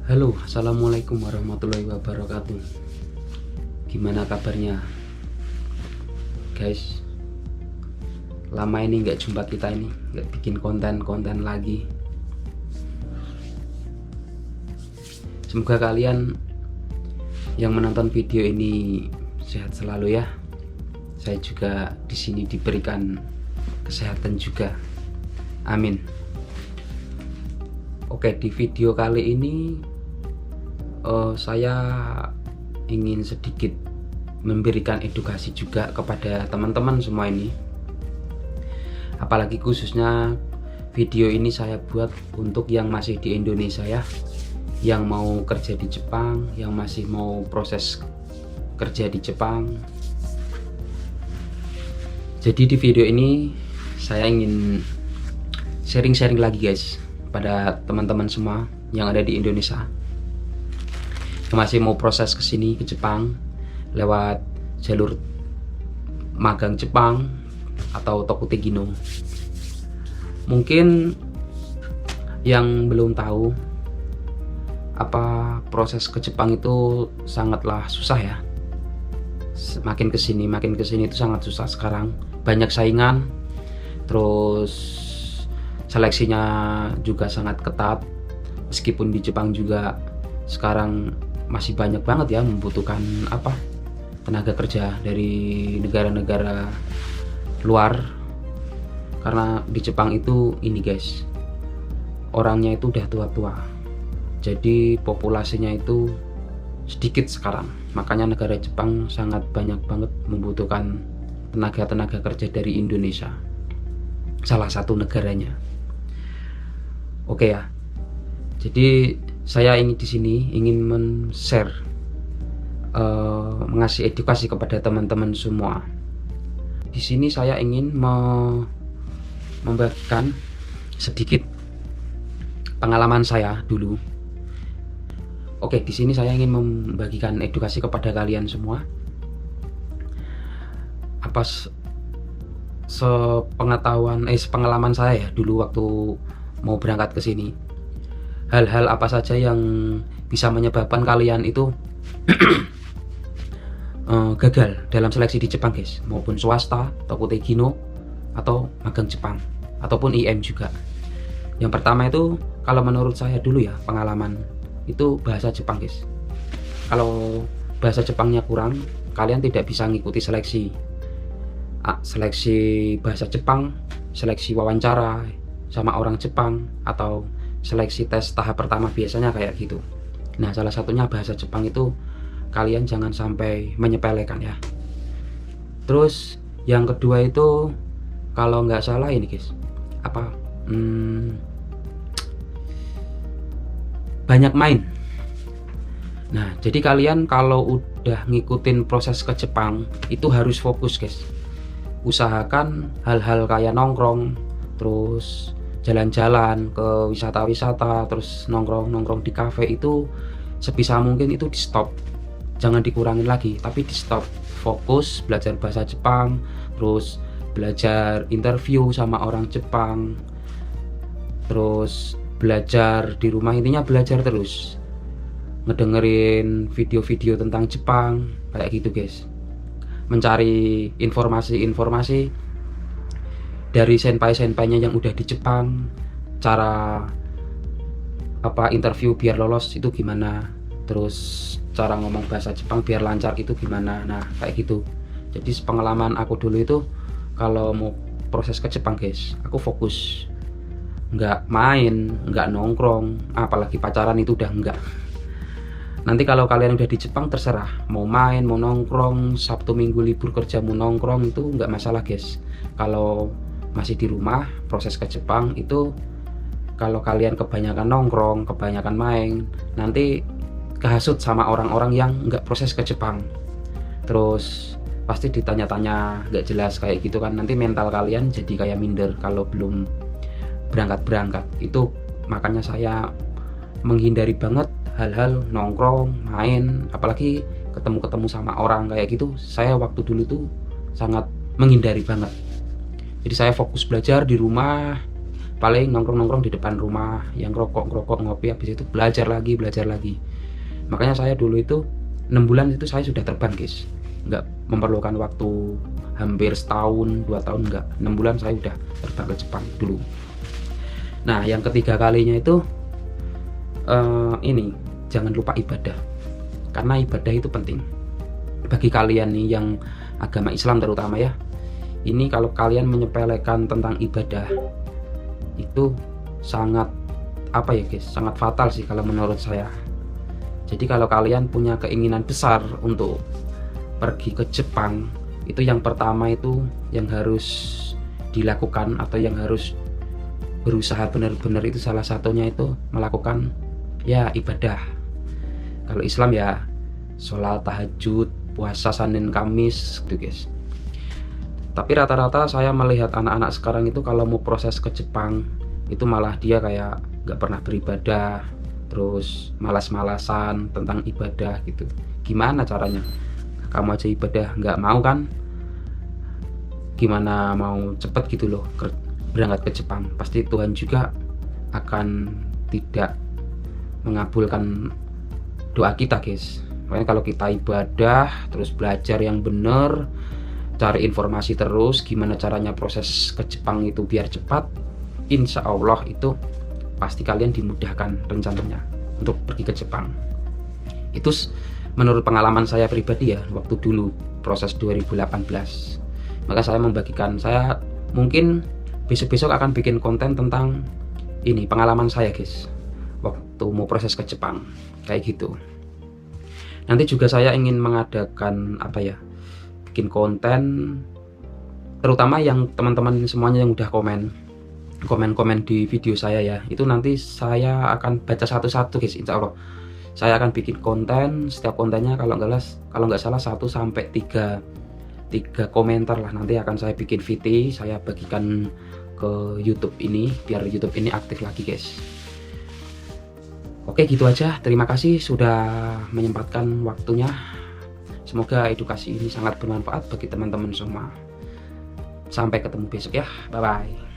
Halo, assalamualaikum warahmatullahi wabarakatuh. Gimana kabarnya, guys? Lama ini nggak jumpa kita ini, nggak bikin konten lagi. Semoga kalian yang menonton video ini sehat selalu ya. Saya juga di sini diberikan kesehatan juga. Amin. Oke, di video kali ini saya ingin sedikit memberikan edukasi juga kepada teman-teman semua ini. Apalagi khususnya video ini saya buat untuk yang masih di Indonesia ya, yang mau kerja di Jepang, yang masih mau proses kerja di Jepang. Jadi di video ini saya ingin sharing-sharing lagi guys, pada teman-teman semua yang ada di Indonesia yang masih mau proses ke sini ke Jepang lewat jalur magang Jepang atau Tokutegino. Mungkin yang belum tahu apa proses ke Jepang itu sangatlah susah ya. Makin kesini itu sangat susah sekarang. Banyak saingan, terus seleksinya juga sangat ketat. Meskipun di Jepang juga sekarang masih banyak banget ya membutuhkan tenaga kerja dari negara-negara luar. Karena di Jepang itu ini guys, orangnya itu udah tua-tua, jadi populasinya itu sedikit sekarang. Makanya negara Jepang sangat banyak banget membutuhkan tenaga kerja dari Indonesia, salah satu negaranya. Oke ya. Jadi saya ingin di sini men-share, mengasih edukasi kepada teman-teman semua. Di sini saya ingin membagikan sedikit pengalaman saya dulu. Oke, di sini saya ingin membagikan edukasi kepada kalian semua. Sepengalaman saya ya dulu waktu mau berangkat ke sini. Hal-hal apa saja yang bisa menyebabkan kalian itu gagal dalam seleksi di Jepang guys, maupun swasta, Tokutegino atau magang Jepang ataupun IM juga. Yang pertama itu kalau menurut saya dulu ya, pengalaman itu bahasa Jepang guys. Kalau bahasa Jepangnya kurang, kalian tidak bisa ngikuti seleksi bahasa Jepang, seleksi wawancara sama orang Jepang, atau seleksi tes tahap pertama biasanya kayak gitu. Nah, salah satunya bahasa Jepang itu kalian jangan sampai menyepelekan ya. Terus yang kedua itu kalau nggak salah ini guys, banyak main. Nah, jadi kalian kalau udah ngikutin proses ke Jepang itu harus fokus guys. Usahakan hal-hal kayak nongkrong, terus jalan-jalan ke wisata-wisata, terus nongkrong di kafe itu sebisa mungkin itu di stop, jangan dikurangin lagi, tapi di stop. Fokus belajar bahasa Jepang, terus belajar interview sama orang Jepang, terus belajar di rumah, intinya belajar terus, ngedengerin video-video tentang Jepang kayak gitu guys. Mencari informasi dari senpai-senpainya yang udah di Jepang, cara interview biar lolos itu gimana, terus cara ngomong bahasa Jepang biar lancar itu gimana. Nah kayak gitu. Jadi pengalaman aku dulu itu kalau mau proses ke Jepang guys, aku fokus, nggak main, nggak nongkrong, apalagi pacaran itu udah enggak. Nanti kalau kalian udah di Jepang terserah mau main, mau nongkrong, Sabtu Minggu libur kerja mau nongkrong itu nggak masalah guys. Kalau masih di rumah proses ke Jepang itu, kalau kalian kebanyakan nongkrong, kebanyakan main, nanti kehasut sama orang-orang yang nggak proses ke Jepang. Terus pasti ditanya-tanya nggak jelas kayak gitu kan, nanti mental kalian jadi kayak minder kalau belum berangkat itu. Makanya saya menghindari banget hal-hal nongkrong, main, apalagi ketemu sama orang kayak gitu. Saya waktu dulu tuh sangat menghindari banget. Jadi saya fokus belajar di rumah, paling nongkrong-nongkrong di depan rumah, yang ngerokok ngopi, habis itu belajar lagi. Makanya saya dulu itu 6 bulan itu saya sudah terbang guys, nggak memerlukan waktu hampir setahun 2 tahun, nggak, 6 bulan saya udah terbang ke Jepang dulu. Nah yang ketiga kalinya itu ini, jangan lupa ibadah, karena ibadah itu penting bagi kalian nih yang agama Islam terutama ya. Ini kalau kalian menyepelekan tentang ibadah itu sangat apa ya guys, sangat fatal sih kalau menurut saya. Jadi kalau kalian punya keinginan besar untuk pergi ke Jepang, itu yang pertama itu yang harus dilakukan atau yang harus berusaha benar-benar itu salah satunya itu melakukan ya ibadah. Kalau Islam ya sholat tahajud, puasa Senin Kamis gitu guys. Tapi rata-rata saya melihat anak-anak sekarang itu kalau mau proses ke Jepang itu malah dia kayak nggak pernah beribadah, terus malas-malasan tentang ibadah gitu. Gimana caranya? Kamu aja ibadah nggak mau kan? Gimana mau cepet gitu loh berangkat ke Jepang? Pasti Tuhan juga akan tidak mengabulkan doa kita guys. Makanya kalau kita ibadah terus belajar yang bener, cari informasi terus gimana caranya proses ke Jepang itu biar cepat, insya Allah itu pasti kalian dimudahkan rencananya untuk pergi ke Jepang. Itu menurut pengalaman saya pribadi ya, waktu dulu proses 2018. Maka saya membagikan, saya mungkin besok-besok akan bikin konten tentang ini pengalaman saya guys waktu mau proses ke Jepang kayak gitu. Nanti juga saya ingin mengadakan apa ya, bikin konten terutama yang teman-teman semuanya yang udah komen di video saya ya, itu nanti saya akan baca satu-satu guys. Insya Allah saya akan bikin konten, setiap kontennya kalau nggak salah 1 sampai 3 komentar lah, nanti akan saya bikin VT, saya bagikan ke YouTube ini biar YouTube ini aktif lagi guys. Oke gitu aja, terima kasih sudah menyempatkan waktunya. Semoga edukasi ini sangat bermanfaat bagi teman-teman semua. Sampai ketemu besok ya, bye bye.